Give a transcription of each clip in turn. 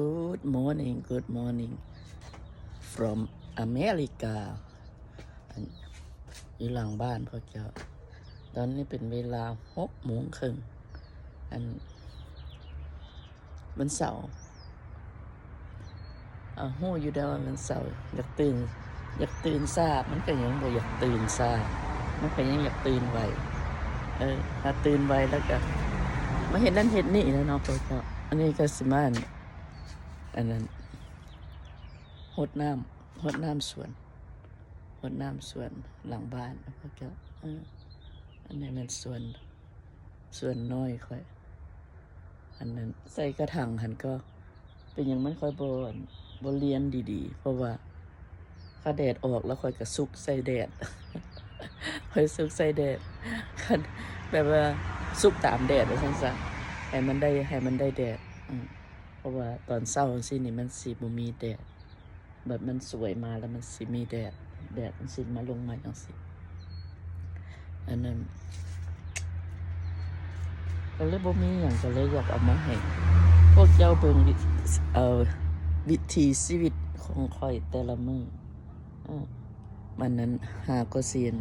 Good morning, good morning from America อันอยู่หลังบ้านพ่อเจ้าตอนนี้เป็นเวลา6:30อันวันเสาร์ฮู้อยู่แล้วว่าวันเสาร์อยากตื่นซ่ามันก็ยังบ่อยากตื่นซ่ามันก็ยังอยากตื่นไวถ้าตื่นไวแล้วก็มาเฮ็ดนั่นเฮ็ดนี่แล้วเนาะพ่อเจ้าอันนี้ก็สิมาอันนั้นรดน้ำสวนหลังบ้านพ่อเจ้าอันนี้มันสวนน้อยค่อยอันนั้นใส่กระถางหันก็เป็นอย่างมันค่อยบ่เรียนดีๆเพราะว่าถ้าแดดออกแล้วค่อยก็สุกใส่แดด ค่อยสุกใส่แดดแบบว่าสุกตามแดดว่าซั่นซะให้มันได้แดดเพราะว่าตอนเช้าจังซี่นี่มันสิบ่มีแดดแบบมันสวยมาแล้วมันสิมีแดดมันสิมาลงมาจังซี่อันนั้นก็เลยบ่มีหยังก็เลยอยากเอามาให้พวกเจ้าเบิ่งวิถีชีวิตของข้อยแต่ละมื้อมันนั้นหาก็เซียน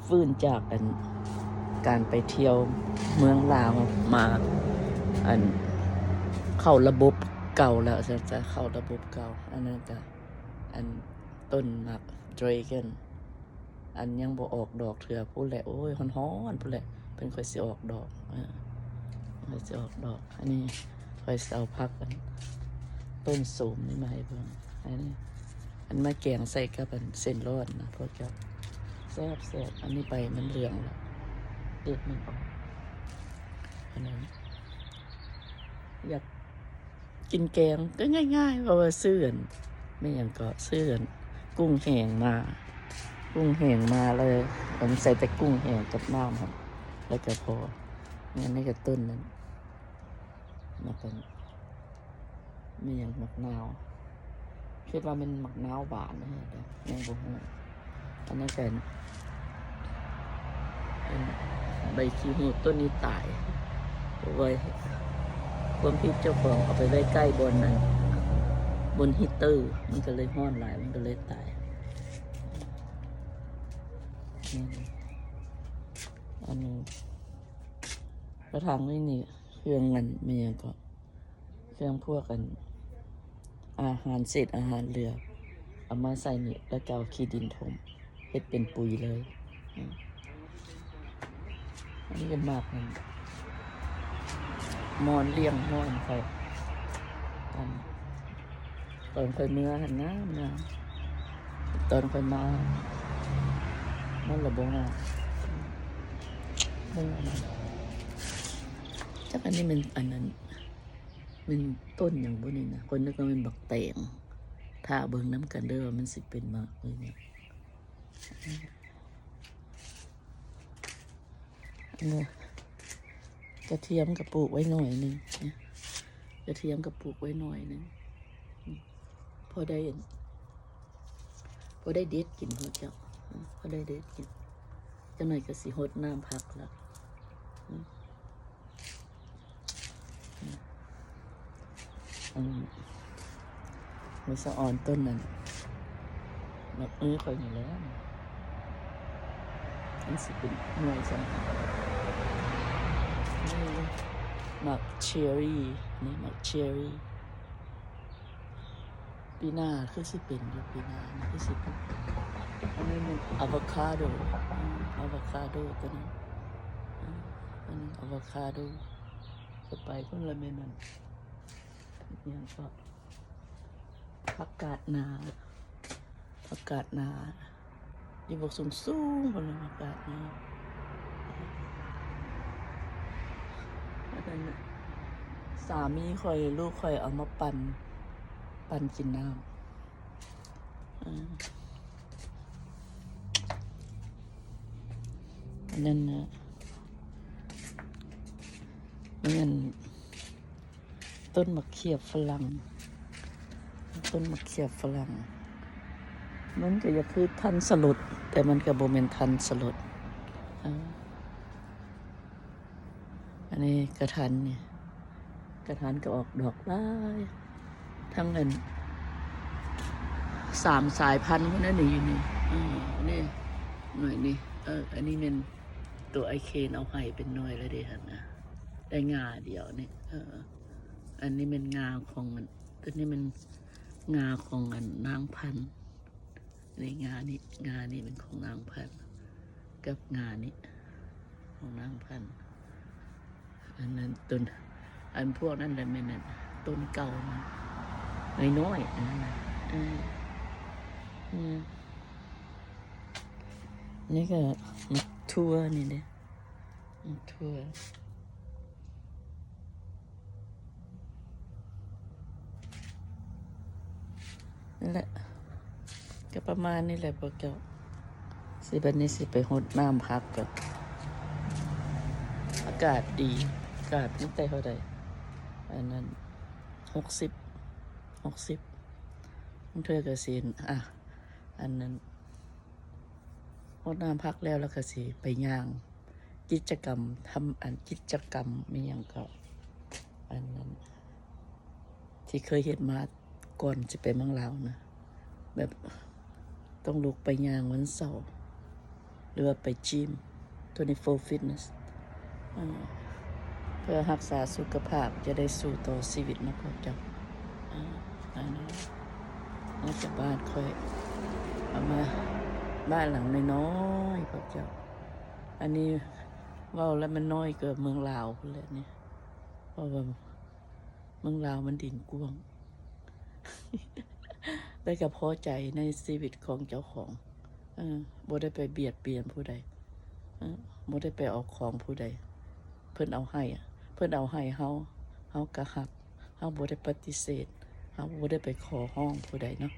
ฟื้นจากการไปเที่ยวเมืองลาวมาเข้าระบบเก่าแล้วจะเข้าระบบเก่าอันนั้นก็ต้นหมากดราก้อนยังบ่ออกดอกเถื่อพู้นแหละโอ้ยฮ้อนๆพู้นแหละเพิ่นค่อยสิออกดอกค่อยสิออกดอกอันนี้ค่อยสิเอาพักต้นโสมนี่มาให้เบิ่งอันนี้มาแกงใส่กับเส้นร้อนนะพวกเจ้าแซ่บอันนี้ใบมันเหลืองแล้วเด็ดมันออกอันนั้นอยากกินแกงก็ง่ายๆเพราะว่าซื้อไม่อย่างก็ซื้อกุ้งแห้งมาเลยผมใส่แต่กุ้งแห้งกับน้ำครับแล้วก็พองั้นนี่ก็ต้นนั้นมาเป็นไม่อย่างมะนาวคิดว่าเป็นมะนาวบานนะเดี๋ยวยังบ่ฮู้อันนี้เป็นใบขี้หูดต้นนี้ตายเอาไว้ความที่เจ้าของเอาไปไว้ใกล้บนฮีตเตอร์มันก็เลยร้อนหลายมันก็เลยตายอันนี้กระถางนี่เครื่องเงินมีอย่างก็เครื่องพวกอาหารเศษอาหารเหลือเอามาใส่นี่แล้วก็เอาขี้ดินถมเฮ็ดเป็นปุ๋ยเลยอันนี้เป็นมากเลยมอนเลี้ยงมอนไปตอนค่อยเมื่อหันน้ำนะตอนค่อยมามันระบงจักอันนี้มันอันนั้นมันต้นอย่างพวกนี้นะคนนึกว่ามันบักแตงถ้าเบิ่งน้ำกันเด้อมันสิเป็นมากเลยเนี่ยกระเทียมกับปลูกไว้หน่อยนึงกระเทียมกับปลูกไว้หน่อยนึงพอได้เด็ดกินพอเจ้าพอได้เด็ดกินจังหน่อยก็สิหดน้ำพักแล้วมือสะอ่อนต้นนั้นแบบค่อยอยู่แล้วมันสิเป็นหน่วยสำคัญหมักเชอรี่นี่หมักเชอรี่ปีหน้าคือสิเป็นอยู่ปีหน้าคือสิเป็นอันนี้มันอะโวคาโดตัวนี้อันนี้อะโวคาโดจะไปคนละเมนูอย่างก็ผักกาดนาอยู่บกสูงบนผักกาดนาแล้วกันสามีคอยลูกคอยเอามาปั่นกินน้ำอันนั้นนะมันต้นมะเขือฝรั่งมันก็จะคือทันสลดแต่มันก็บ่แม่นทันสลดอันนี้กระทันเนี่ย กระถานก็ออกดอกหลายทั้งเงิน3 สายพันธุ์คนนั้นนี่อยู่นี่นี่หน่อยนี่อันนี้เป็นตัวไอเคนเอาให้เป็นหน่อยแล้วเด้หั่นนะได้งาเดียวนี่อันนี้เป็นงาของมันตัวนี้มันงาของอันนางพันธุ์นี่งานี่เป็นของนางพันธุ์กับงานี่ของนางพันธุ์อันนั้นต้นอันพวกนั้นแหละแม่นั่นต้นเก่ามันน้อยๆนี่ก็มักทั่วนี่เด้มักทั่วนั่นแหละก็ประมาณนี้แหละพวกเจ้าสิบัดนี้สิไปหดน้ำพักก่อนอากาศดีอากาศนี่แต่เท่าใดอันนั้น60เธอก็สิอันนั้นหดน้ำพักแล้วก็สิไปย่างกิจกรรมทำกิจกรรมมีอย่างก็อันนั้นที่เคยเห็นมาก่อนจะไปเมืองลาวนะแบบต้องลุกไปย่างวันเสาร์หรือว่าไปจิม24 Fitness เพื่อรักษาสุขภาพจะได้สู่ต่อชีวิตนะพวกเจ้าอันนี้น่าจะบ้านค่อยเอามาบ้านหลังน้อยๆพวกเจ้าอันนี้เว้าแล้วมันน้อยเกินเมืองลาวพุ่นแหละเนี่ยเพราะว่าเมืองลาวมันดินกว้าง ได้ก็พอใจในชีวิตของเจ้าของบ่ได้ไปเบียดเบียนผู้ใดบ่ได้ไปเอาของผู้ใดเพิ่นเอาให้เพิ่นเอาให้เฮาก็รับเฮาบ่ได้ปฏิเสธเฮาบ่ได้ไปขอร้องผู้ใดเนาะ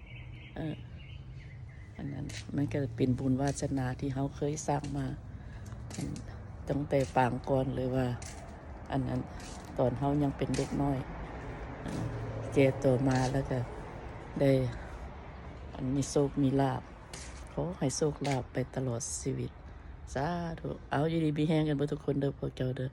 อันนั้นมันก็เป็นบุญวาสนาที่เฮาเคยสร้างมาตั้งแต่ปางก่อนเลยว่าอันนั้นตอนเฮายังเป็นเด็กน้อยแก่โตมาแล้วก็ได้มีโชคมีลาภขอให้โชคลาภไปตลอดชีวิตสาธุเอาอยู่ดีมีแฮงกันเบ่ทุกคนเด้อพวกเจ้าเด้อ